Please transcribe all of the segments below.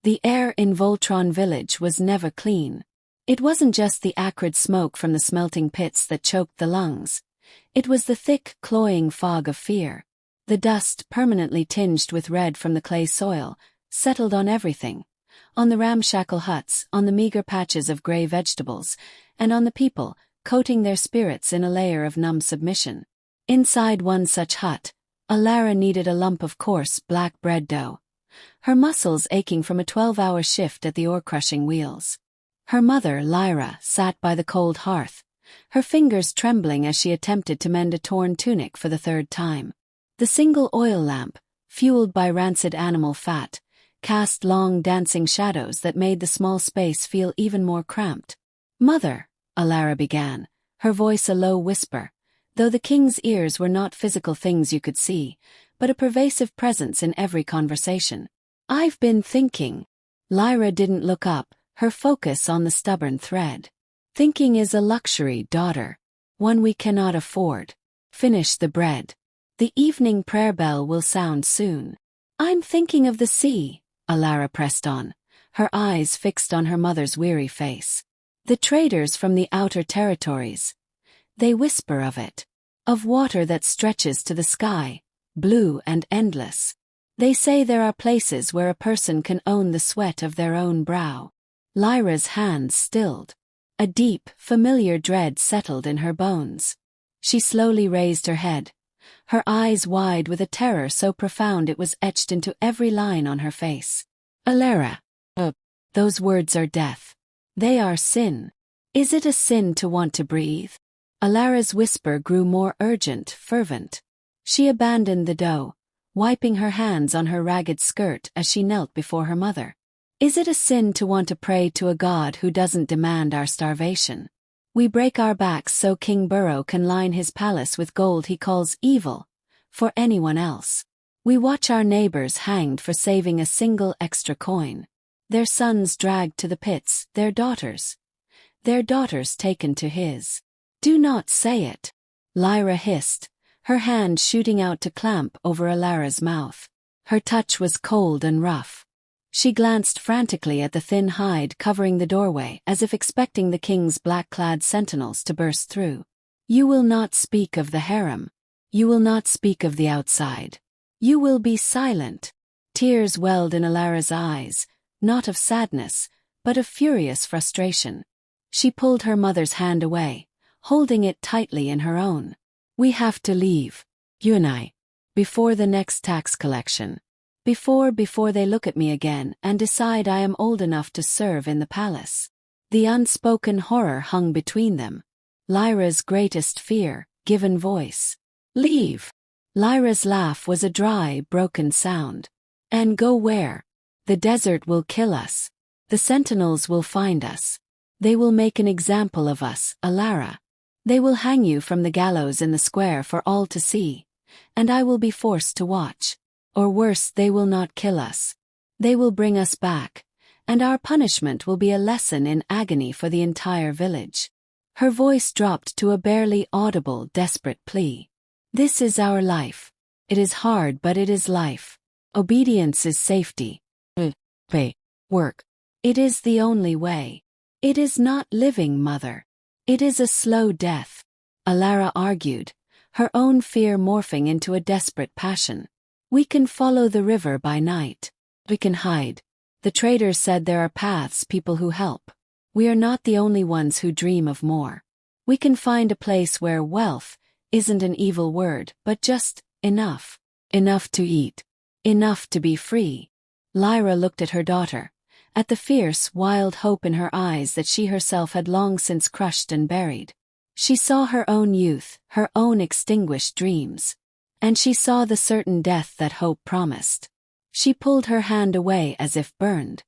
The air in Voltron village was never clean. It wasn't just the acrid smoke from the smelting pits that choked the lungs. It was the thick, cloying fog of fear. The dust, permanently tinged with red from the clay soil, settled on everything. On the ramshackle huts, on the meager patches of gray vegetables, and on the people, coating their spirits in a layer of numb submission. Inside one such hut, Alara kneaded a lump of coarse, black bread dough, her muscles aching from a 12-hour shift at the ore-crushing wheels. Her mother, Lyra, sat by the cold hearth, her fingers trembling as she attempted to mend a torn tunic for the third time. The single oil lamp, fueled by rancid animal fat, cast long dancing shadows that made the small space feel even more cramped. "Mother," Alara began, her voice a low whisper, though the king's ears were not physical things you could see, but a pervasive presence in every conversation. "I've been thinking." Lyra didn't look up, her focus on the stubborn thread. "Thinking is a luxury, daughter. One we cannot afford. Finish the bread. The evening prayer bell will sound soon." "I'm thinking of the sea," Alara pressed on, her eyes fixed on her mother's weary face. "The traders from the outer territories. They whisper of it. Of water that stretches to the sky, blue and endless. They say there are places where a person can own the sweat of their own brow." Lyra's hands stilled. A deep, familiar dread settled in her bones. She slowly raised her head, her eyes wide with a terror so profound it was etched into every line on her face. "Alara, those words are death. They are sin. Is it a sin to want to breathe?" Alara's whisper grew more urgent, fervent. She abandoned the dough, wiping her hands on her ragged skirt as she knelt before her mother. "Is it a sin to want to pray to a God who doesn't demand our starvation? We break our backs so King Boro can line his palace with gold he calls evil, for anyone else. We watch our neighbors hanged for saving a single extra coin. Their sons dragged to the pits, their daughters taken to his." "Do not say it," Lyra hissed, her hand shooting out to clamp over Alara's mouth. Her touch was cold and rough. She glanced frantically at the thin hide covering the doorway as if expecting the king's black-clad sentinels to burst through. "You will not speak of the harem. You will not speak of the outside. You will be silent." Tears welled in Alara's eyes, not of sadness, but of furious frustration. She pulled her mother's hand away, holding it tightly in her own. "We have to leave, you and I, before the next tax collection. Before they look at me again and decide I am old enough to serve in the palace." The unspoken horror hung between them. Lyra's greatest fear, given voice. "Leave." Lyra's laugh was a dry, broken sound. "And go where? The desert will kill us. The sentinels will find us. They will make an example of us, Alara. They will hang you from the gallows in the square for all to see, and I will be forced to watch. Or worse, they will not kill us. They will bring us back, and our punishment will be a lesson in agony for the entire village." Her voice dropped to a barely audible, desperate plea. "This is our life. It is hard, but it is life. Obedience is safety. Pay. Work. It is the only way. It is not living, mother. It is a slow death," Alara argued, her own fear morphing into a desperate passion. "We can follow the river by night. We can hide. The traders said there are paths, people who help. We are not the only ones who dream of more. We can find a place where wealth isn't an evil word, but just enough. Enough to eat. Enough to be free." Lyra looked at her daughter, at the fierce, wild hope in her eyes that she herself had long since crushed and buried. She saw her own youth, her own extinguished dreams. And she saw the certain death that hope promised. She pulled her hand away as if burned.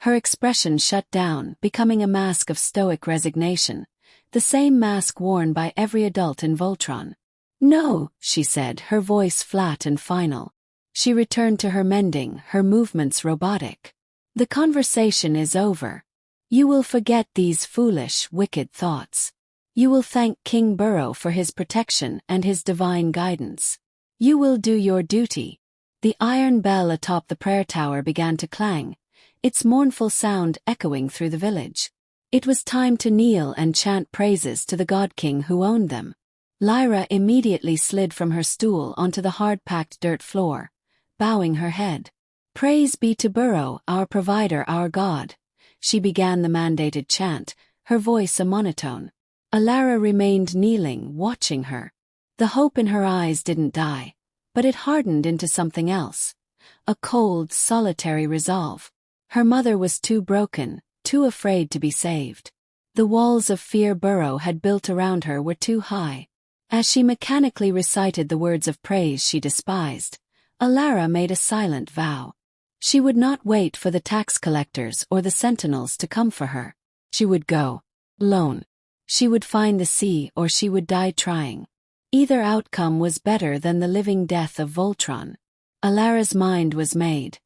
Her expression shut down, becoming a mask of stoic resignation, the same mask worn by every adult in Voltron. "No," she said, her voice flat and final. She returned to her mending, her movements robotic. "The conversation is over. You will forget these foolish, wicked thoughts. You will thank King Boro for his protection and his divine guidance. You will do your duty." The iron bell atop the prayer tower began to clang, its mournful sound echoing through the village. It was time to kneel and chant praises to the god-king who owned them. Lyra immediately slid from her stool onto the hard-packed dirt floor, bowing her head. "Praise be to Boro, our provider, our god," she began the mandated chant, her voice a monotone. Alara remained kneeling, watching her. The hope in her eyes didn't die, but it hardened into something else. A cold, solitary resolve. Her mother was too broken, too afraid to be saved. The walls of fear Boro had built around her were too high. As she mechanically recited the words of praise she despised, Alara made a silent vow. She would not wait for the tax collectors or the sentinels to come for her. She would go. Alone. She would find the sea or she would die trying. Either outcome was better than the living death of Voltron. Alara's mind was made,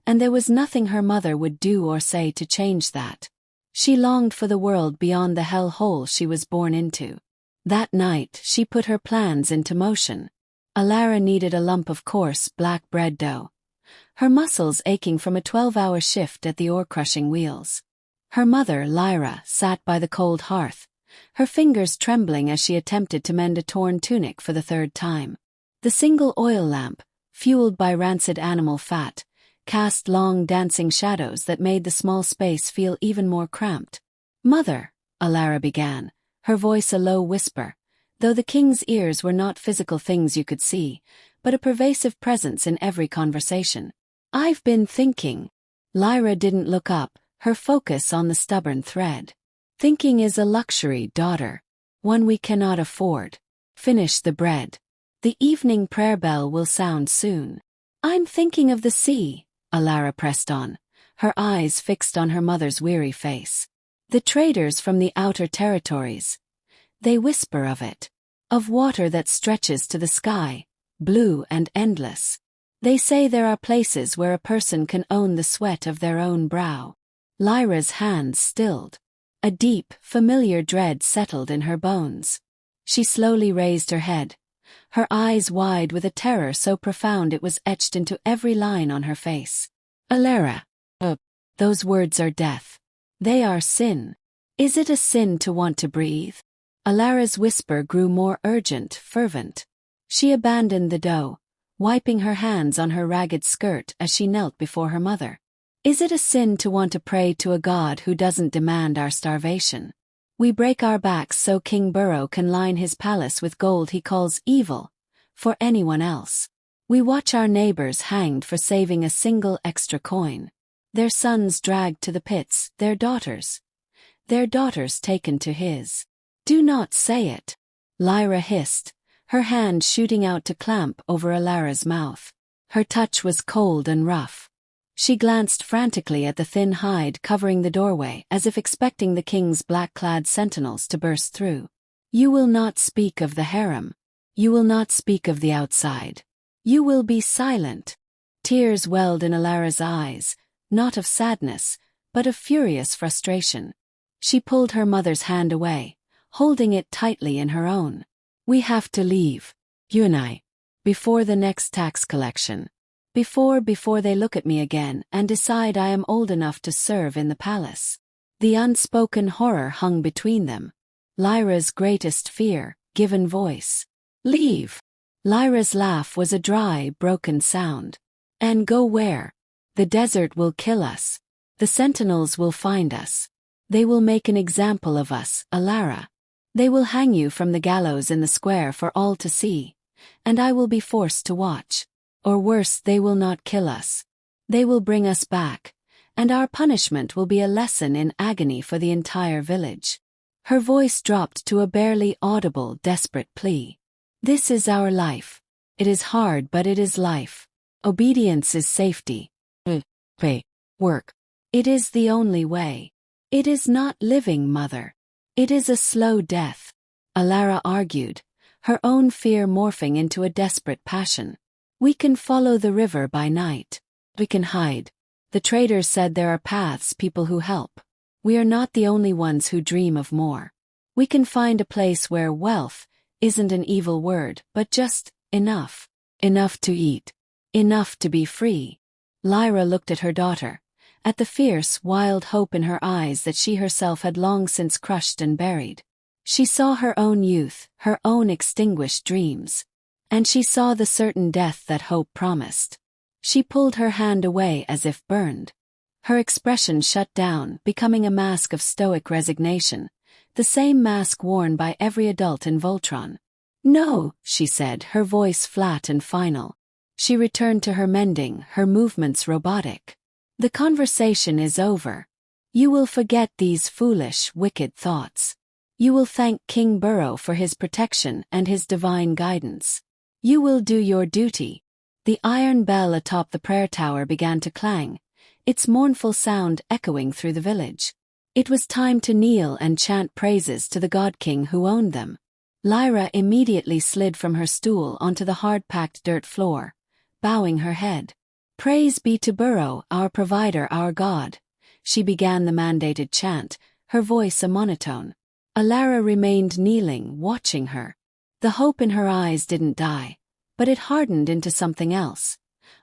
and there was nothing her mother would do or say to change that. She longed for the world beyond the hell hole she was born into. That night she put her plans into motion. Alara needed a lump of coarse, black bread dough, her muscles aching from a 12-hour shift at the ore-crushing wheels. Her mother, Lyra, sat by the cold hearth, her fingers trembling as she attempted to mend a torn tunic for the third time. The single oil lamp, fueled by rancid animal fat, cast long dancing shadows that made the small space feel even more cramped. "Mother," Alara began, her voice a low whisper, though the king's ears were not physical things you could see, but a pervasive presence in every conversation. "I've been thinking." Lyra didn't look up, her focus on the stubborn thread. "Thinking is a luxury, daughter. One we cannot afford. Finish the bread. The evening prayer bell will sound soon." "I'm thinking of the sea," Alara pressed on, her eyes fixed on her mother's weary face. "The traders from the outer territories. They whisper of it. Of water that stretches to the sky, blue and endless. They say there are places where a person can own the sweat of their own brow." Lyra's hands stilled. A deep, familiar dread settled in her bones. She slowly raised her head, her eyes wide with a terror so profound it was etched into every line on her face. "Alara, those words are death. They are sin. Is it a sin to want to breathe?" Alara's whisper grew more urgent, fervent. She abandoned the dough, wiping her hands on her ragged skirt as she knelt before her mother. "Is it a sin to want to pray to a god who doesn't demand our starvation? We break our backs so King Boro can line his palace with gold he calls evil, for anyone else. We watch our neighbors hanged for saving a single extra coin. Their sons dragged to the pits, their daughters taken to his." "Do not say it," Lyra hissed, her hand shooting out to clamp over Alara's mouth. Her touch was cold and rough. She glanced frantically at the thin hide covering the doorway as if expecting the king's black-clad sentinels to burst through. "You will not speak of the harem. You will not speak of the outside. You will be silent." Tears welled in Alara's eyes, not of sadness, but of furious frustration. She pulled her mother's hand away, holding it tightly in her own. "We have to leave, you and I, before the next tax collection. Before they look at me again and decide I am old enough to serve in the palace." The unspoken horror hung between them. Lyra's greatest fear, given voice. "Leave." Lyra's laugh was a dry, broken sound. "And go where? The desert will kill us. The sentinels will find us. They will make an example of us, Alara. They will hang you from the gallows in the square for all to see, and I will be forced to watch. Or worse, they will not kill us. They will bring us back, and our punishment will be a lesson in agony for the entire village." Her voice dropped to a barely audible, desperate plea. "This is our life. It is hard, but it is life. Obedience is safety. Pay. Work. It is the only way. It is not living, mother. It is a slow death," Alara argued, her own fear morphing into a desperate passion. "We can follow the river by night. We can hide. The traders said there are paths, people who help. We are not the only ones who dream of more. We can find a place where wealth isn't an evil word, but just enough. Enough to eat. Enough to be free." Lyra looked at her daughter, at the fierce, wild hope in her eyes that she herself had long since crushed and buried. She saw her own youth, her own extinguished dreams. And she saw the certain death that hope promised. She pulled her hand away as if burned. Her expression shut down, becoming a mask of stoic resignation, the same mask worn by every adult in Voltron. "No," she said, her voice flat and final. She returned to her mending, her movements robotic. "The conversation is over. You will forget these foolish, wicked thoughts. You will thank King Boro for his protection and his divine guidance. You will do your duty." The iron bell atop the prayer tower began to clang, its mournful sound echoing through the village. It was time to kneel and chant praises to the God King who owned them. Lyra immediately slid from her stool onto the hard-packed dirt floor, bowing her head. "Praise be to Boro, our provider, our God," she began the mandated chant, her voice a monotone. Alara remained kneeling, watching her. The hope in her eyes didn't die, but it hardened into something else.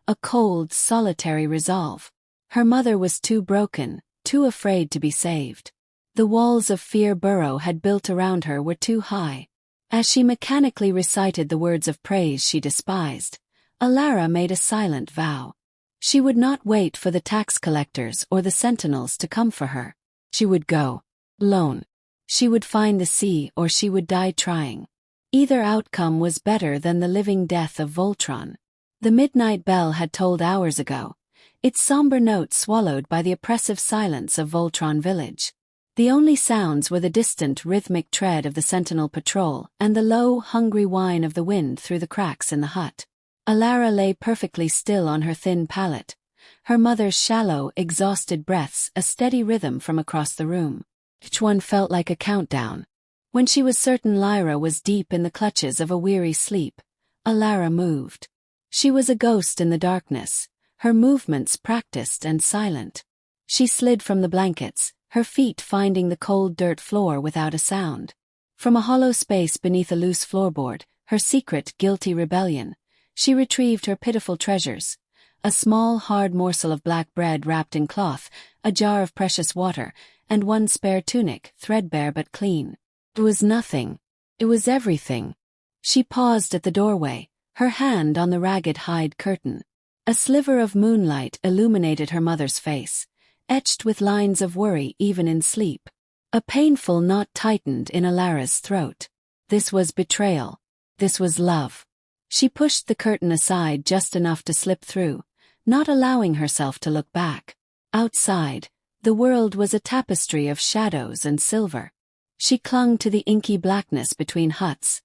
A cold, solitary resolve. Her mother was too broken, too afraid to be saved. The walls of fear Boro had built around her were too high. As she mechanically recited the words of praise she despised, Alara made a silent vow. She would not wait for the tax collectors or the sentinels to come for her. She would go. Alone. She would find the sea or she would die trying. Either outcome was better than the living death of Voltron. The midnight bell had tolled hours ago, its somber note swallowed by the oppressive silence of Voltron village. The only sounds were the distant rhythmic tread of the sentinel patrol and the low, hungry whine of the wind through the cracks in the hut. Alara lay perfectly still on her thin pallet, her mother's shallow, exhausted breaths a steady rhythm from across the room. Each one felt like a countdown. When she was certain Lyra was deep in the clutches of a weary sleep, Alara moved. She was a ghost in the darkness, her movements practiced and silent. She slid from the blankets, her feet finding the cold dirt floor without a sound. From a hollow space beneath a loose floorboard, her secret, guilty rebellion, she retrieved her pitiful treasures. A small, hard morsel of black bread wrapped in cloth, a jar of precious water, and one spare tunic, threadbare but clean. It was nothing. It was everything. She paused at the doorway, her hand on the ragged hide curtain. A sliver of moonlight illuminated her mother's face, etched with lines of worry even in sleep. A painful knot tightened in Alara's throat. This was betrayal. This was love. She pushed the curtain aside just enough to slip through, not allowing herself to look back. Outside, the world was a tapestry of shadows and silver. She clung to the inky blackness between huts,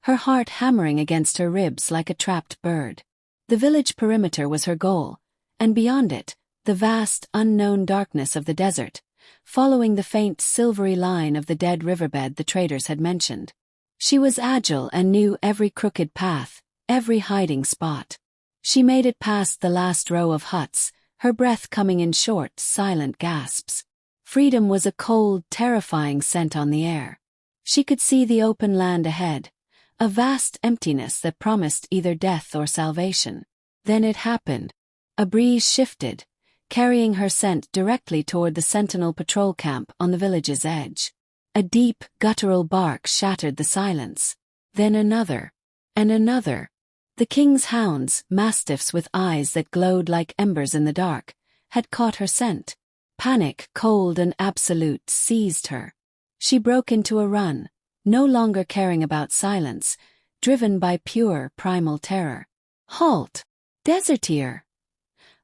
her heart hammering against her ribs like a trapped bird. The village perimeter was her goal, and beyond it, the vast, unknown darkness of the desert, following the faint silvery line of the dead riverbed the traders had mentioned. She was agile and knew every crooked path, every hiding spot. She made it past the last row of huts, her breath coming in short, silent gasps. Freedom was a cold, terrifying scent on the air. She could see the open land ahead, a vast emptiness that promised either death or salvation. Then it happened. A breeze shifted, carrying her scent directly toward the sentinel patrol camp on the village's edge. A deep, guttural bark shattered the silence. Then another. And another. The king's hounds, mastiffs with eyes that glowed like embers in the dark, had caught her scent. Panic, cold and absolute, seized her. She broke into a run, no longer caring about silence, driven by pure, primal terror. "Halt! Deserteer!"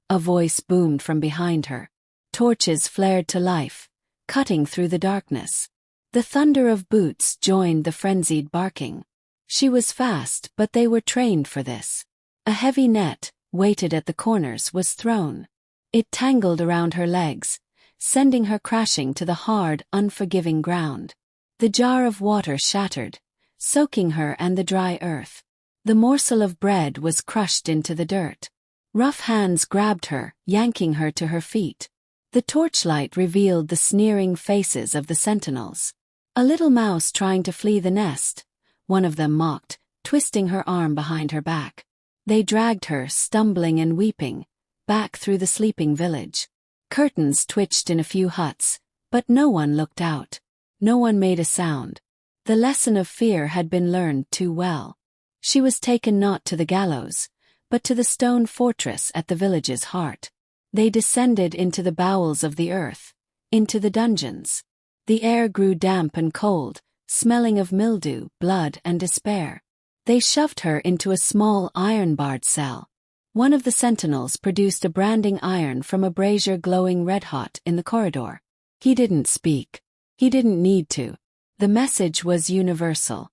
A voice boomed from behind her. Torches flared to life, cutting through the darkness. The thunder of boots joined the frenzied barking. She was fast, but they were trained for this. A heavy net, weighted at the corners, was thrown. It tangled around her legs, sending her crashing to the hard, unforgiving ground. The jar of water shattered, soaking her and the dry earth. The morsel of bread was crushed into the dirt. Rough hands grabbed her, yanking her to her feet. The torchlight revealed the sneering faces of the sentinels. A little mouse trying to flee the nest, one of them mocked, twisting her arm behind her back. They dragged her, stumbling and weeping, back through the sleeping village. Curtains twitched in a few huts, but no one looked out. No one made a sound. The lesson of fear had been learned too well. She was taken not to the gallows, but to the stone fortress at the village's heart. They descended into the bowels of the earth, into the dungeons. The air grew damp and cold, smelling of mildew, blood, and despair. They shoved her into a small iron-barred cell. One of the sentinels produced a branding iron from a brazier glowing red-hot in the corridor. He didn't speak. He didn't need to. The message was universal.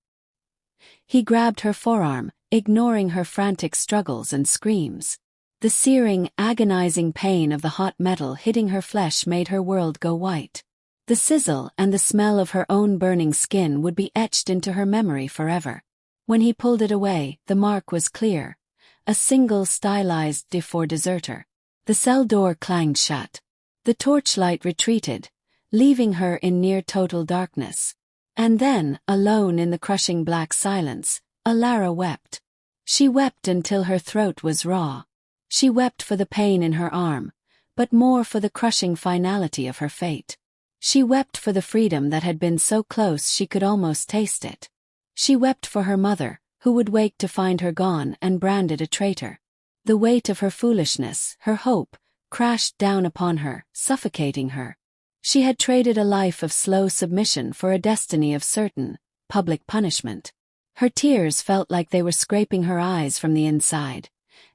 He grabbed her forearm, ignoring her frantic struggles and screams. The searing, agonizing pain of the hot metal hitting her flesh made her world go white. The sizzle and the smell of her own burning skin would be etched into her memory forever. When he pulled it away, the mark was clear. A single stylized D4 deserter. The cell door clanged shut. The torchlight retreated, leaving her in near-total darkness. And then, alone in the crushing black silence, Alara wept. She wept until her throat was raw. She wept for the pain in her arm, but more for the crushing finality of her fate. She wept for the freedom that had been so close she could almost taste it. She wept for her mother, who would wake to find her gone and branded a traitor. The weight of her foolishness, her hope, crashed down upon her, suffocating her. She had traded a life of slow submission for a destiny of certain, public punishment. Her tears felt like they were scraping her eyes from the inside,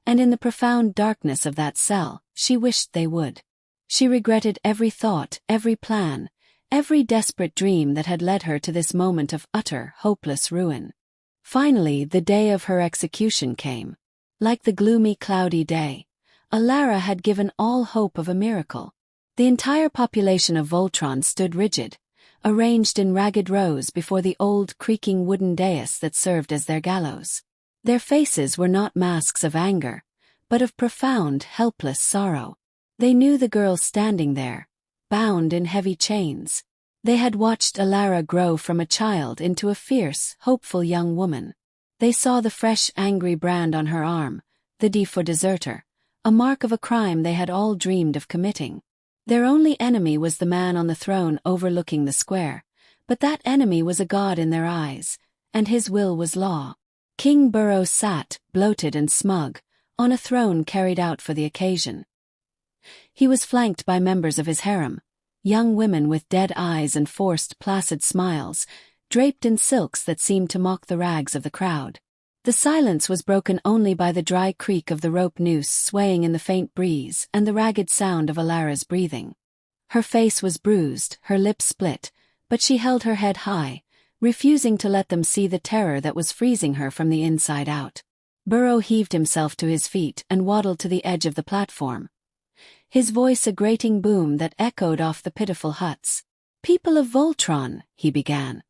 and in the profound darkness of that cell, she wished they would. She regretted every thought, every plan, every desperate dream that had led her to this moment of utter, hopeless ruin. Finally, the day of her execution came. Like the gloomy, cloudy day, Alara had given all hope of a miracle. The entire population of Voltron stood rigid, arranged in ragged rows before the old, creaking wooden dais that served as their gallows. Their faces were not masks of anger, but of profound, helpless sorrow. They knew the girl standing there, bound in heavy chains. They had watched Alara grow from a child into a fierce, hopeful young woman. They saw the fresh, angry brand on her arm, the D for deserter, a mark of a crime they had all dreamed of committing. Their only enemy was the man on the throne overlooking the square, but that enemy was a god in their eyes, and his will was law. King Boro sat, bloated and smug, on a throne carried out for the occasion. He was flanked by members of his harem, young women with dead eyes and forced, placid smiles, draped in silks that seemed to mock the rags of the crowd. The silence was broken only by the dry creak of the rope noose swaying in the faint breeze and the ragged sound of Alara's breathing. Her face was bruised, her lips split, but she held her head high, refusing to let them see the terror that was freezing her from the inside out. Boro heaved himself to his feet and waddled to the edge of the platform. His voice a grating boom that echoed off the pitiful huts. "People of Voltron," he began.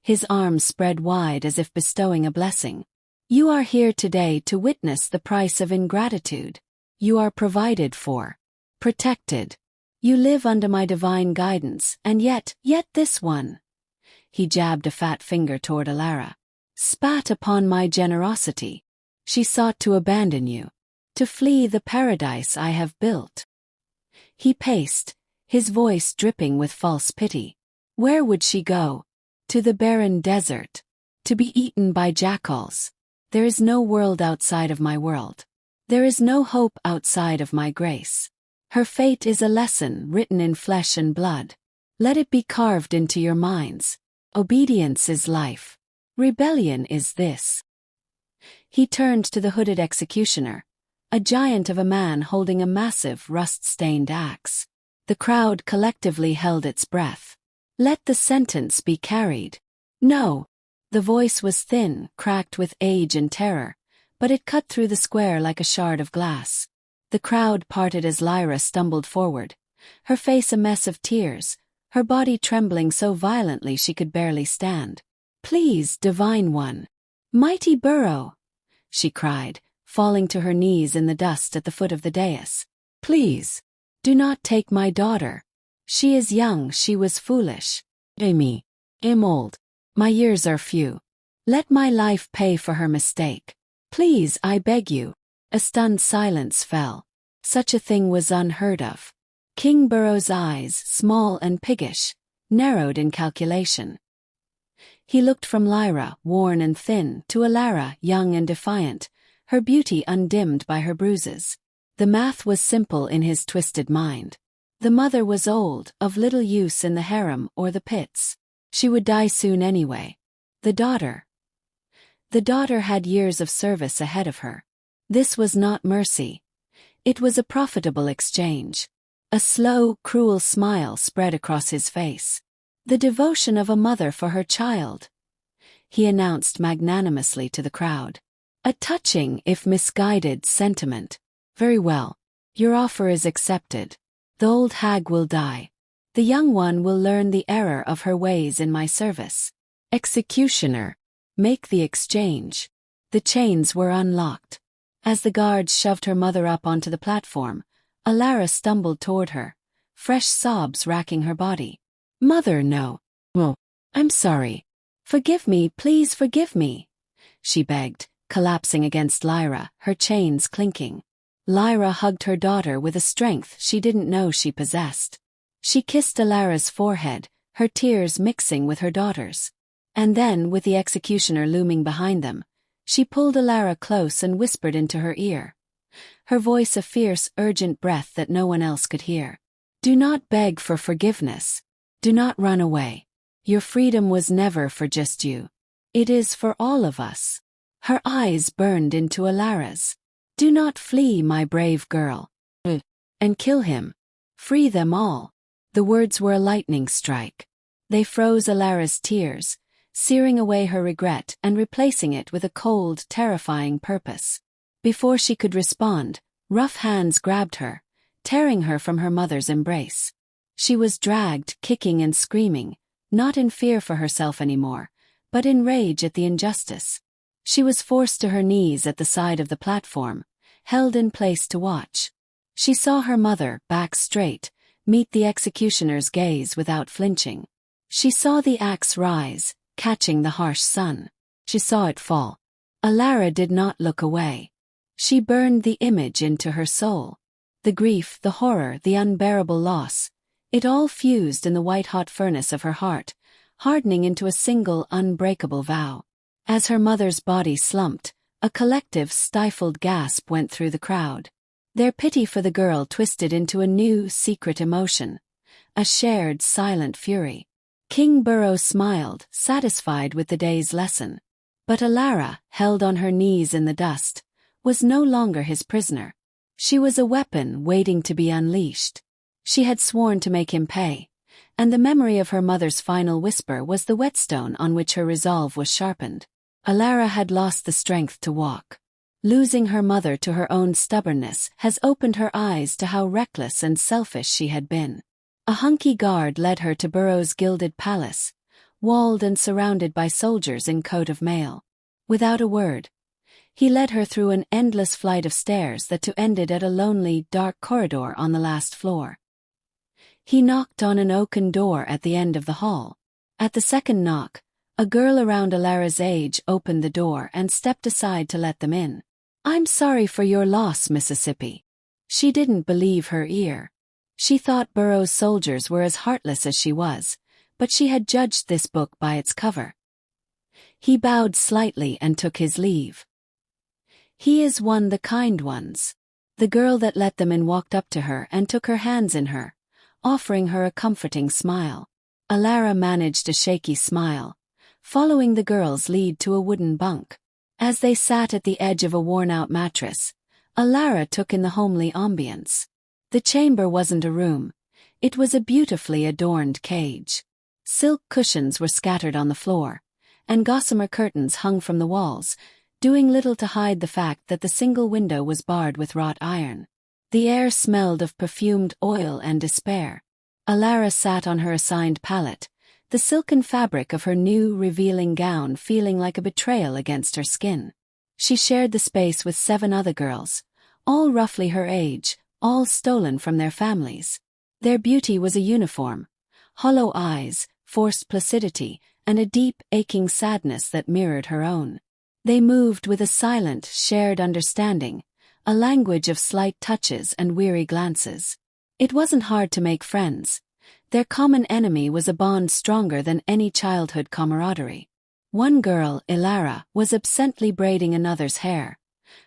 His arms spread wide as if bestowing a blessing. "You are here today to witness the price of ingratitude. You are provided for, protected. You live under my divine guidance, and yet this one," he jabbed a fat finger toward Alara, "spat upon my generosity. She sought to abandon you, to flee the paradise I have built." He paced, his voice dripping with false pity. Where would she go? To the barren desert. To be eaten by jackals. There is no world outside of my world. There is no hope outside of my grace. Her fate is a lesson written in flesh and blood. Let it be carved into your minds. Obedience is life. Rebellion is this. He turned to the hooded executioner, a giant of a man holding a massive rust-stained axe. The crowd collectively held its breath. Let the sentence be carried. No. The voice was thin, cracked with age and terror, but it cut through the square like a shard of glass. The crowd parted as Lyra stumbled forward, her face a mess of tears, her body trembling so violently she could barely stand. "Please, Divine One. Mighty Boro," she cried, falling to her knees in the dust at the foot of the dais. "Please, do not take my daughter. She is young, she was foolish. Me. I'm old. My years are few. Let my life pay for her mistake. Please, I beg you." A stunned silence fell. Such a thing was unheard of. King Boro's eyes, small and piggish, narrowed in calculation. He looked from Lyra, worn and thin, to Alara, young and defiant, her beauty undimmed by her bruises. The math was simple in his twisted mind. The mother was old, of little use in the harem or the pits. She would die soon anyway. The daughter had years of service ahead of her. This was not mercy. It was a profitable exchange. A slow, cruel smile spread across his face. The devotion of a mother for her child, he announced magnanimously to the crowd. A touching, if misguided, sentiment. Very well. Your offer is accepted. The old hag will die. The young one will learn the error of her ways in my service. Executioner, make the exchange. The chains were unlocked. As the guards shoved her mother up onto the platform, Alara stumbled toward her, fresh sobs racking her body. Mother, no. Oh, I'm sorry. Forgive me, please forgive me, she begged, collapsing against Lyra, her chains clinking. Lyra hugged her daughter with a strength she didn't know she possessed. She kissed Alara's forehead, her tears mixing with her daughter's. And then, with the executioner looming behind them, she pulled Alara close and whispered into her ear, her voice a fierce, urgent breath that no one else could hear. Do not beg for forgiveness. Do not run away. Your freedom was never for just you. It is for all of us. Her eyes burned into Alara's. Do not flee, my brave girl. And kill him. Free them all. The words were a lightning strike. They froze Alara's tears, searing away her regret and replacing it with a cold, terrifying purpose. Before she could respond, rough hands grabbed her, tearing her from her mother's embrace. She was dragged, kicking and screaming, not in fear for herself anymore, but in rage at the injustice. She was forced to her knees at the side of the platform, held in place to watch. She saw her mother, back straight, meet the executioner's gaze without flinching. She saw the axe rise, catching the harsh sun. She saw it fall. Alara did not look away. She burned the image into her soul. The grief, the horror, the unbearable loss, it all fused in the white-hot furnace of her heart, hardening into a single unbreakable vow. As her mother's body slumped, a collective stifled gasp went through the crowd. Their pity for the girl twisted into a new, secret emotion, a shared, silent fury. King Boro smiled, satisfied with the day's lesson. But Alara, held on her knees in the dust, was no longer his prisoner. She was a weapon waiting to be unleashed. She had sworn to make him pay, and the memory of her mother's final whisper was the whetstone on which her resolve was sharpened. Alara had lost the strength to walk. Losing her mother to her own stubbornness has opened her eyes to how reckless and selfish she had been. A hunky guard led her to Boro's gilded palace, walled and surrounded by soldiers in coat of mail. Without a word, he led her through an endless flight of stairs that ended at a lonely, dark corridor on the last floor. He knocked on an oaken door at the end of the hall. At the second knock, a girl around Alara's age opened the door and stepped aside to let them in. I'm sorry for your loss, Mississippi. She didn't believe her ear. She thought Boro's soldiers were as heartless as she was, but she had judged this book by its cover. He bowed slightly and took his leave. He is one the kind ones. The girl that let them in walked up to her and took her hands in her, offering her a comforting smile. Alara managed a shaky smile, following the girl's lead to a wooden bunk. As they sat at the edge of a worn-out mattress, Alara took in the homely ambience. The chamber wasn't a room. It was a beautifully adorned cage. Silk cushions were scattered on the floor, and gossamer curtains hung from the walls, doing little to hide the fact that the single window was barred with wrought iron. The air smelled of perfumed oil and despair. Alara sat on her assigned pallet, the silken fabric of her new, revealing gown feeling like a betrayal against her skin. She shared the space with 7 other girls, all roughly her age, all stolen from their families. Their beauty was a uniform: hollow eyes, forced placidity, and a deep, aching sadness that mirrored her own. They moved with a silent, shared understanding, a language of slight touches and weary glances. It wasn't hard to make friends. Their common enemy was a bond stronger than any childhood camaraderie. One girl, Alara, was absently braiding another's hair,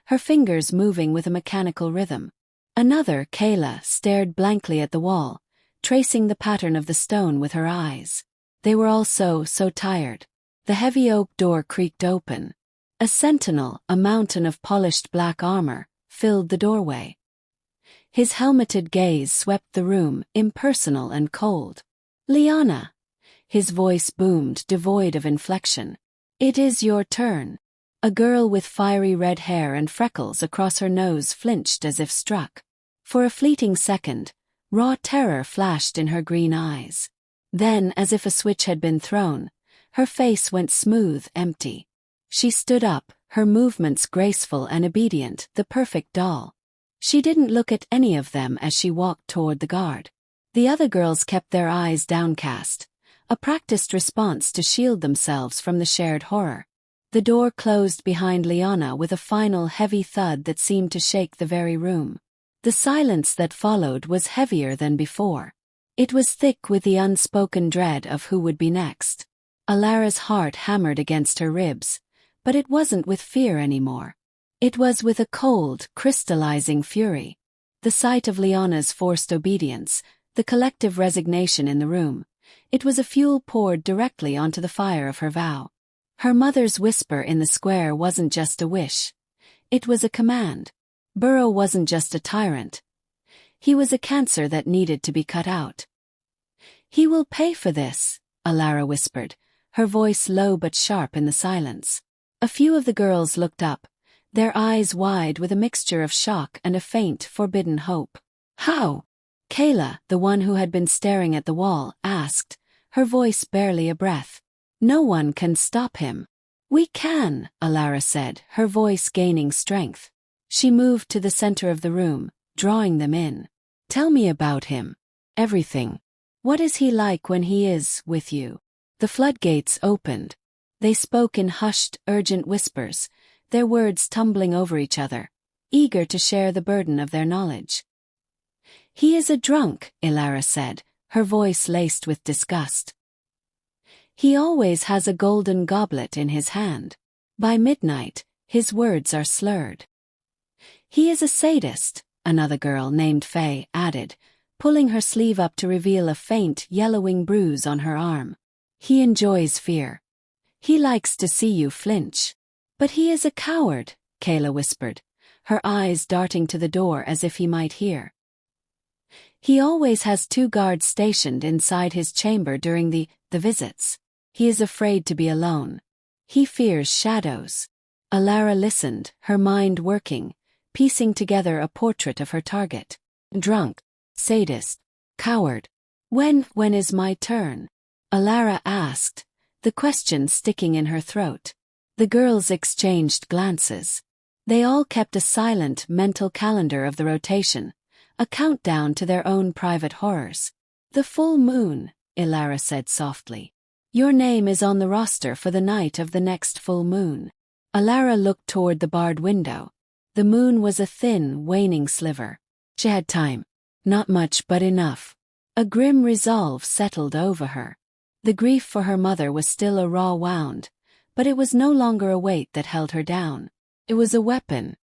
her fingers moving with a mechanical rhythm. Another, Kayla, stared blankly at the wall, tracing the pattern of the stone with her eyes. They were all so tired. The heavy oak door creaked open. A sentinel, a mountain of polished black armor, filled the doorway. His helmeted gaze swept the room, impersonal and cold. "Liana." His voice boomed, devoid of inflection. "It is your turn." A girl with fiery red hair and freckles across her nose flinched as if struck. For a fleeting second, raw terror flashed in her green eyes. Then, as if a switch had been thrown, her face went smooth, empty. She stood up, her movements graceful and obedient, the perfect doll. She didn't look at any of them as she walked toward the guard. The other girls kept their eyes downcast, a practiced response to shield themselves from the shared horror. The door closed behind Liana with a final heavy thud that seemed to shake the very room. The silence that followed was heavier than before. It was thick with the unspoken dread of who would be next. Alara's heart hammered against her ribs, but it wasn't with fear anymore. It was with a cold, crystallizing fury. The sight of Liana's forced obedience, the collective resignation in the room, it was a fuel poured directly onto the fire of her vow. Her mother's whisper in the square wasn't just a wish. It was a command. Boro wasn't just a tyrant. He was a cancer that needed to be cut out. "He will pay for this," Alara whispered, her voice low but sharp in the silence. A few of the girls looked up, their eyes wide with a mixture of shock and a faint, forbidden hope. "How?" Kayla, the one who had been staring at the wall, asked, her voice barely a breath. "No one can stop him." "We can," Alara said, her voice gaining strength. She moved to the center of the room, drawing them in. "Tell me about him. Everything. What is he like when he is with you?" The floodgates opened. They spoke in hushed, urgent whispers, their words tumbling over each other, eager to share the burden of their knowledge. "He is a drunk," Alara said, her voice laced with disgust. "He always has a golden goblet in his hand. By midnight, his words are slurred." "He is a sadist," another girl named Faye added, pulling her sleeve up to reveal a faint, yellowing bruise on her arm. "He enjoys fear. He likes to see you flinch." "But he is a coward," Kayla whispered, her eyes darting to the door as if he might hear. "He always has 2 guards stationed inside his chamber during the visits. He is afraid to be alone. He fears shadows." Alara listened, her mind working, piecing together a portrait of her target. "Drunk, sadist, coward. When is my turn?" Alara asked, the question sticking in her throat. The girls exchanged glances. They all kept a silent mental calendar of the rotation, a countdown to their own private horrors. "The full moon," Alara said softly. "Your name is on the roster for the night of the next full moon." Alara looked toward the barred window. The moon was a thin, waning sliver. She had time. Not much, but enough. A grim resolve settled over her. The grief for her mother was still a raw wound, but it was no longer a weight that held her down. It was a weapon.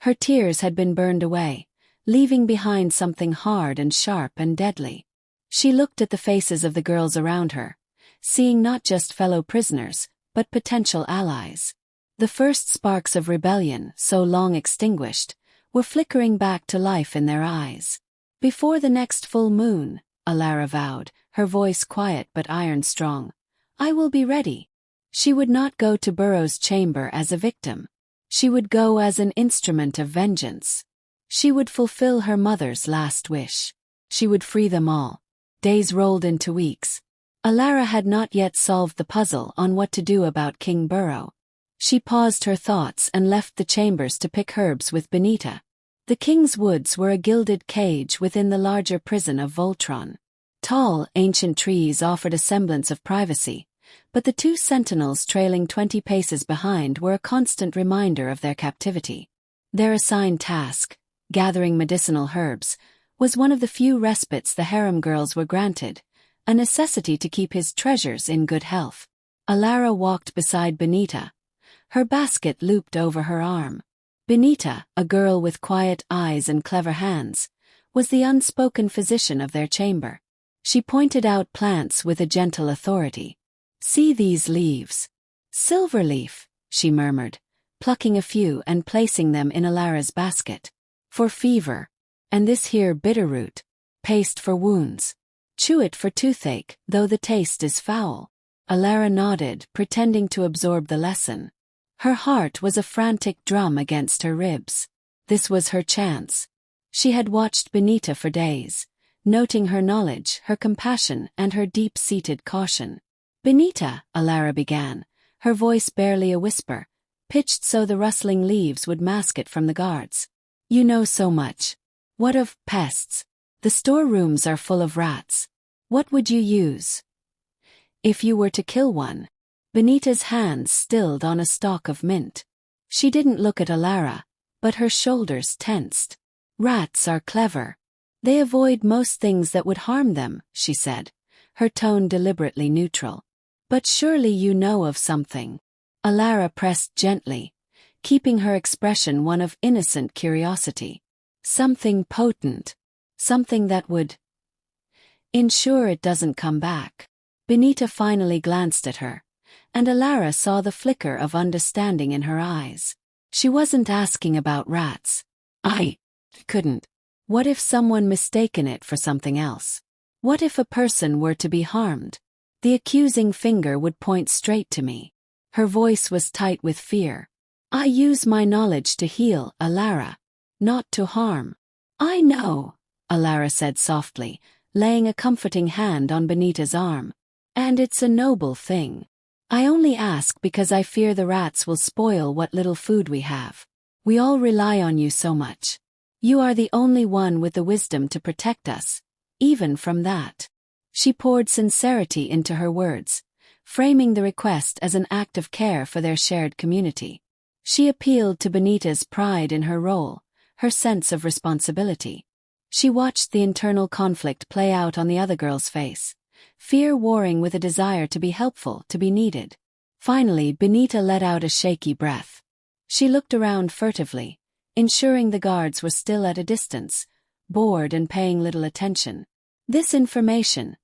Her tears had been burned away, leaving behind something hard and sharp and deadly. She looked at the faces of the girls around her, seeing not just fellow prisoners, but potential allies. The first sparks of rebellion, so long extinguished, were flickering back to life in their eyes. "Before the next full moon," Alara vowed, her voice quiet but iron-strong, "I will be ready." She would not go to Boro's chamber as a victim. She would go as an instrument of vengeance. She would fulfill her mother's last wish. She would free them all. Days rolled into weeks. Alara had not yet solved the puzzle on what to do about King Boro. She paused her thoughts and left the chambers to pick herbs with Benita. The king's woods were a gilded cage within the larger prison of Voltron. Tall, ancient trees offered a semblance of privacy, but the 2 sentinels trailing 20 paces behind were a constant reminder of their captivity. Their assigned task, gathering medicinal herbs, was one of the few respites the harem girls were granted, a necessity to keep his treasures in good health. Alara walked beside Benita, her basket looped over her arm. Benita, a girl with quiet eyes and clever hands, was the unspoken physician of their chamber. She pointed out plants with a gentle authority. "See these leaves. Silverleaf," she murmured, plucking a few and placing them in Alara's basket. "For fever. And this here bitterroot. Paste for wounds. Chew it for toothache, though the taste is foul." Alara nodded, pretending to absorb the lesson. Her heart was a frantic drum against her ribs. This was her chance. She had watched Benita for days, noting her knowledge, her compassion, and her deep-seated caution. "Benita," Alara began, her voice barely a whisper, pitched so the rustling leaves would mask it from the guards. "You know so much. What of pests? The storerooms are full of rats. What would you use if you were to kill one?" Benita's hands stilled on a stalk of mint. She didn't look at Alara, but her shoulders tensed. "Rats are clever. They avoid most things that would harm them," she said, her tone deliberately neutral. "But surely you know of something." Alara pressed gently, keeping her expression one of innocent curiosity. "Something potent. Something that would ensure it doesn't come back." Benita finally glanced at her, and Alara saw the flicker of understanding in her eyes. She wasn't asking about rats. "I couldn't. What if someone mistaken it for something else? What if a person were to be harmed? The accusing finger would point straight to me." Her voice was tight with fear. "I use my knowledge to heal, Alara, not to harm." "I know," Alara said softly, laying a comforting hand on Benita's arm. "And it's a noble thing. I only ask because I fear the rats will spoil what little food we have. We all rely on you so much. You are the only one with the wisdom to protect us, even from that." She poured sincerity into her words, framing the request as an act of care for their shared community. She appealed to Benita's pride in her role, her sense of responsibility. She watched the internal conflict play out on the other girl's face, fear warring with a desire to be helpful, to be needed. Finally, Benita let out a shaky breath. She looked around furtively, ensuring the guards were still at a distance, bored and paying little attention. "This information.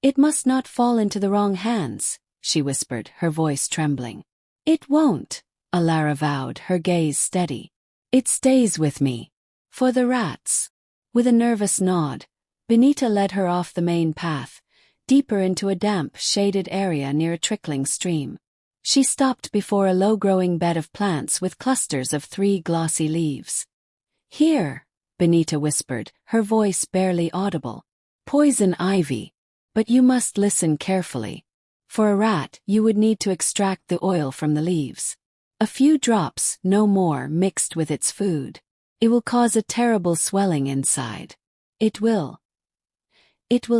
It must not fall into the wrong hands," she whispered, her voice trembling. "It won't," Alara vowed, her gaze steady. "It stays with me. For the rats." With a nervous nod, Benita led her off the main path, deeper into a damp, shaded area near a trickling stream. She stopped before a low-growing bed of plants with clusters of 3 glossy leaves. "Here," Benita whispered, her voice barely audible. "Poison ivy. But you must listen carefully. For a rat, you would need to extract the oil from the leaves. A few drops, no more, mixed with its food. It will cause a terrible swelling inside. It will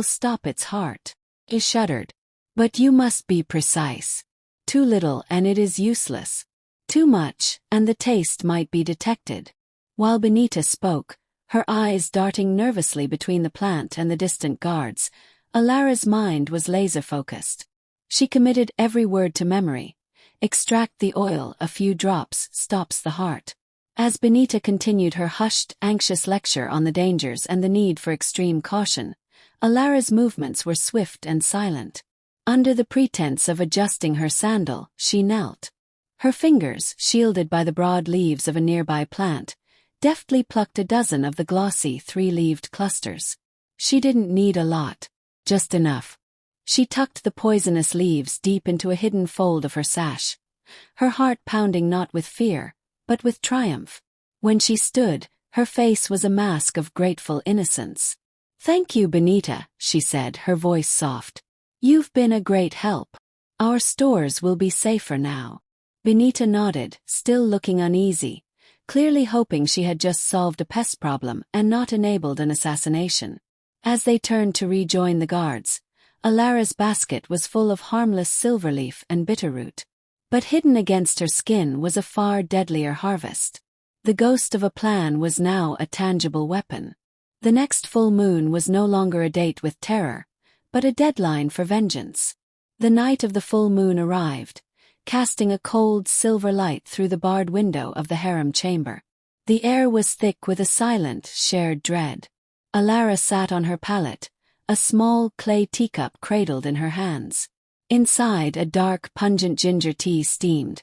stop its heart." He shuddered. "But you must be precise. Too little and it is useless. Too much, and the taste might be detected." While Benita spoke, her eyes darting nervously between the plant and the distant guards, Alara's mind was laser-focused. She committed every word to memory. "Extract the oil, a few drops, stops the heart." As Benita continued her hushed, anxious lecture on the dangers and the need for extreme caution, Alara's movements were swift and silent. Under the pretense of adjusting her sandal, she knelt. Her fingers, shielded by the broad leaves of a nearby plant, deftly plucked a dozen of the glossy 3-leaved clusters. She didn't need a lot, just enough. She tucked the poisonous leaves deep into a hidden fold of her sash, her heart pounding not with fear, but with triumph. When she stood, her face was a mask of grateful innocence. "Thank you, Benita," she said, her voice soft. "You've been a great help. Our stores will be safer now." Benita nodded, still looking uneasy, clearly hoping she had just solved a pest problem and not enabled an assassination. As they turned to rejoin the guards, Alara's basket was full of harmless silverleaf and bitterroot. But hidden against her skin was a far deadlier harvest. The ghost of a plan was now a tangible weapon. The next full moon was no longer a date with terror, but a deadline for vengeance. The night of the full moon arrived, casting a cold silver light through the barred window of the harem chamber. The air was thick with a silent, shared dread. Alara sat on her pallet, a small clay teacup cradled in her hands. Inside, a dark, pungent ginger tea steamed,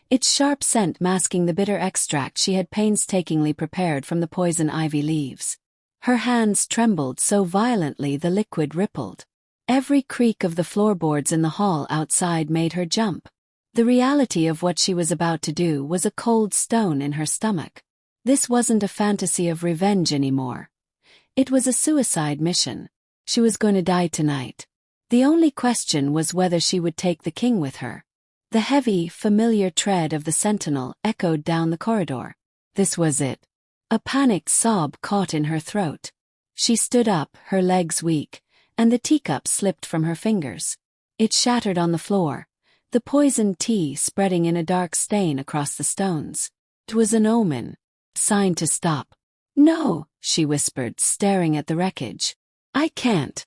its sharp scent masking the bitter extract she had painstakingly prepared from the poison ivy leaves. Her hands trembled so violently the liquid rippled. Every creak of the floorboards in the hall outside made her jump. The reality of what she was about to do was a cold stone in her stomach. This wasn't a fantasy of revenge anymore. It was a suicide mission. She was going to die tonight. The only question was whether she would take the king with her. The heavy, familiar tread of the sentinel echoed down the corridor. This was it. A panicked sob caught in her throat. She stood up, her legs weak, and the teacup slipped from her fingers. It shattered on the floor, the poisoned tea spreading in a dark stain across the stones. It was an omen. Sign to stop. No, she whispered, staring at the wreckage. I can't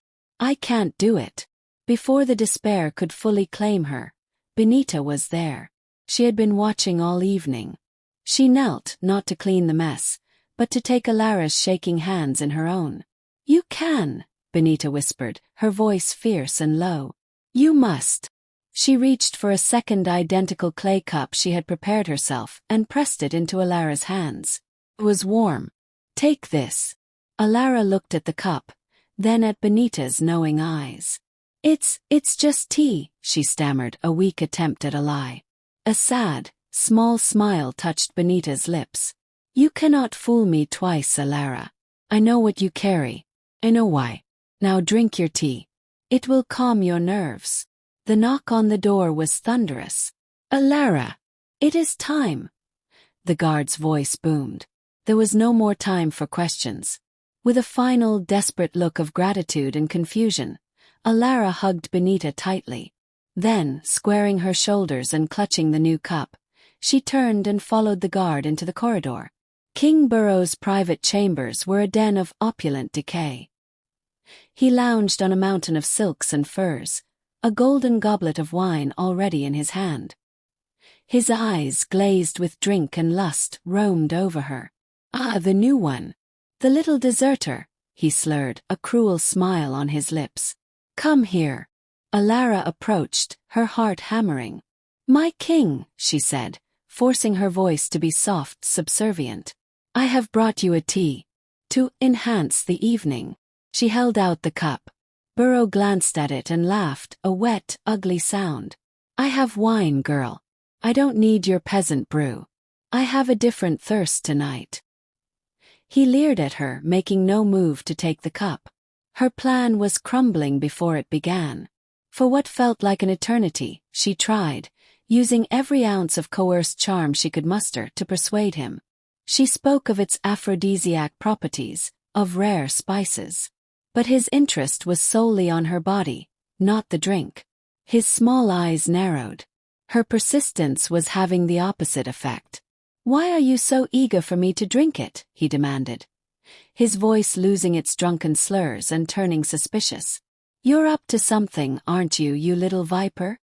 do it. Before the despair could fully claim her, Benita was there. She had been watching all evening. She knelt, not to clean the mess, but to take Alara's shaking hands in her own. You can, Benita whispered, her voice fierce and low. You must. She reached for a second identical clay cup she had prepared herself and pressed it into Alara's hands. It was warm. Take this. Alara looked at the cup, then at Benita's knowing eyes. It's just tea, she stammered, a weak attempt at a lie. A sad, small smile touched Benita's lips. You cannot fool me twice, Alara. I know what you carry. I know why. Now drink your tea. It will calm your nerves. The knock on the door was thunderous. Alara! It is time. The guard's voice boomed. There was no more time for questions. With a final, desperate look of gratitude and confusion, Alara hugged Benita tightly. Then, squaring her shoulders and clutching the new cup, she turned and followed the guard into the corridor. King Boro's private chambers were a den of opulent decay. He lounged on a mountain of silks and furs, a golden goblet of wine already in his hand. His eyes, glazed with drink and lust, roamed over her. Ah, the new one. The little deserter, he slurred, a cruel smile on his lips. Come here. Alara approached, her heart hammering. My king, she said, forcing her voice to be soft, subservient. I have brought you a tea. To enhance the evening. She held out the cup. Boro glanced at it and laughed, a wet, ugly sound. I have wine, girl. I don't need your peasant brew. I have a different thirst tonight. He leered at her, making no move to take the cup. Her plan was crumbling before it began. For what felt like an eternity, she tried, using every ounce of coerced charm she could muster to persuade him. She spoke of its aphrodisiac properties, of rare spices. But his interest was solely on her body, not the drink. His small eyes narrowed. Her persistence was having the opposite effect. Why are you so eager for me to drink it? He demanded. His voice losing its drunken slurs and turning suspicious. You're up to something, aren't you, you little viper?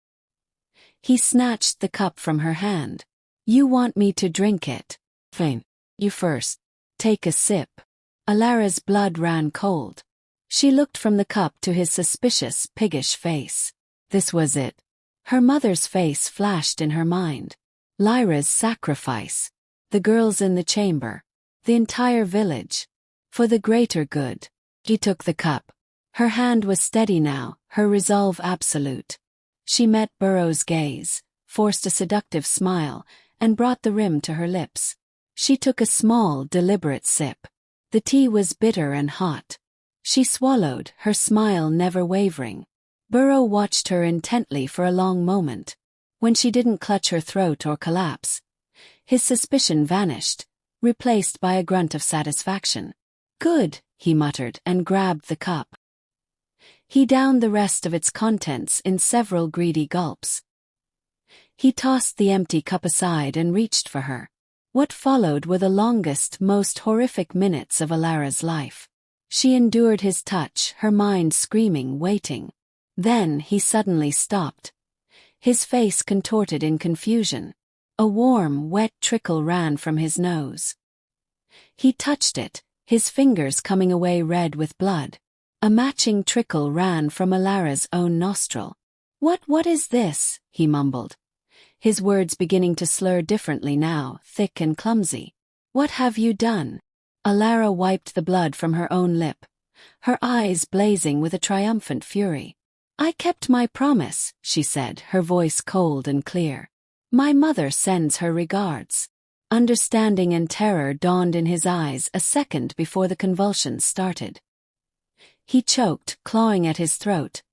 He snatched the cup from her hand. You want me to drink it? Fine. You first. Take a sip. Alara's blood ran cold. She looked from the cup to his suspicious, piggish face. This was it. Her mother's face flashed in her mind. Lyra's sacrifice. The girls in the chamber. The entire village. For the greater good. She took the cup. Her hand was steady now, her resolve absolute. She met Boro's gaze, forced a seductive smile, and brought the rim to her lips. She took a small, deliberate sip. The tea was bitter and hot. She swallowed, her smile never wavering. Boro watched her intently for a long moment. When she didn't clutch her throat or collapse, his suspicion vanished, replaced by a grunt of satisfaction. Good, he muttered and grabbed the cup. He downed the rest of its contents in several greedy gulps. He tossed the empty cup aside and reached for her. What followed were the longest, most horrific minutes of Alara's life. She endured his touch, her mind screaming, waiting. Then he suddenly stopped. His face contorted in confusion. A warm, wet trickle ran from his nose. He touched it, his fingers coming away red with blood. A matching trickle ran from Alara's own nostril. What is this?" he mumbled. His words beginning to slur differently now, thick and clumsy. "What have you done?" Alara wiped the blood from her own lip, her eyes blazing with a triumphant fury. "I kept my promise," she said, her voice cold and clear. "My mother sends her regards." Understanding and terror dawned in his eyes a second before the convulsions started. He choked, clawing at his throat,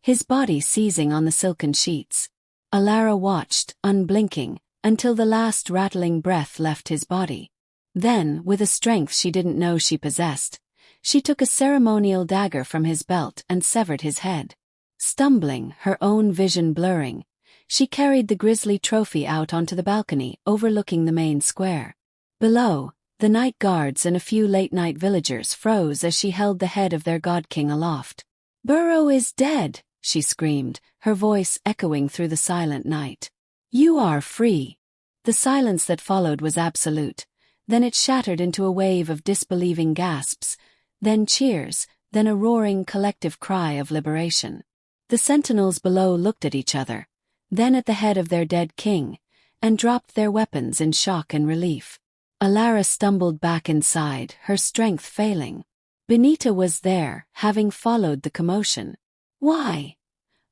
his body seizing on the silken sheets. Alara watched, unblinking, until the last rattling breath left his body. Then, with a strength she didn't know she possessed, she took a ceremonial dagger from his belt and severed his head. Stumbling, her own vision blurring, she carried the grisly trophy out onto the balcony overlooking the main square. Below, the night guards and a few late-night villagers froze as she held the head of their god-king aloft. "Boro is dead," she screamed, her voice echoing through the silent night. "You are free." The silence that followed was absolute. Then it shattered into a wave of disbelieving gasps, then cheers, then a roaring collective cry of liberation. The sentinels below looked at each other, then at the head of their dead king, and dropped their weapons in shock and relief. Alara stumbled back inside, her strength failing. Benita was there, having followed the commotion. "Why?"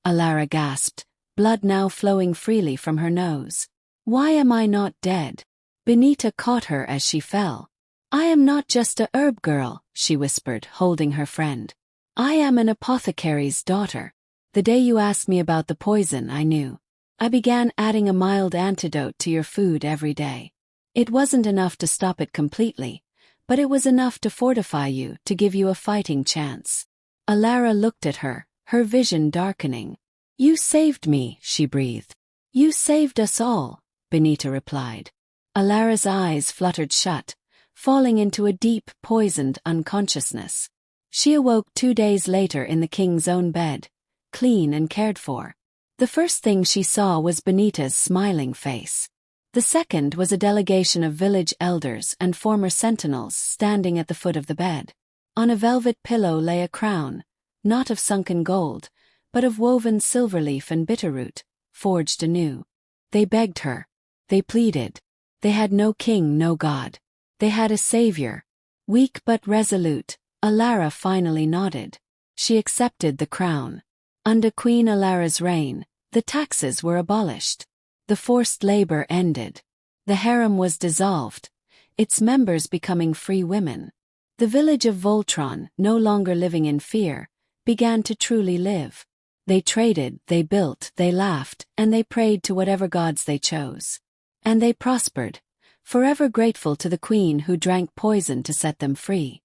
Alara gasped, blood now flowing freely from her nose. "Why am I not dead?" Benita caught her as she fell. "I am not just a herb girl," she whispered, holding her friend. "I am an apothecary's daughter. The day you asked me about the poison, I knew. I began adding a mild antidote to your food every day. It wasn't enough to stop it completely, but it was enough to fortify you, to give you a fighting chance." Alara looked at her, her vision darkening. "You saved me," she breathed. "You saved us all," Benita replied. Alara's eyes fluttered shut, falling into a deep, poisoned unconsciousness. She awoke 2 days later in the king's own bed, clean and cared for. The first thing she saw was Benita's smiling face. The second was a delegation of village elders and former sentinels standing at the foot of the bed. On a velvet pillow lay a crown, not of sunken gold, but of woven silverleaf and bitterroot, forged anew. They begged her. They pleaded. They had no king, no god. They had a savior. Weak but resolute, Alara finally nodded. She accepted the crown. Under Queen Alara's reign, the taxes were abolished. The forced labor ended. The harem was dissolved, its members becoming free women. The village of Voltron, no longer living in fear, began to truly live. They traded, they built, they laughed, and they prayed to whatever gods they chose. And they prospered, forever grateful to the queen who drank poison to set them free.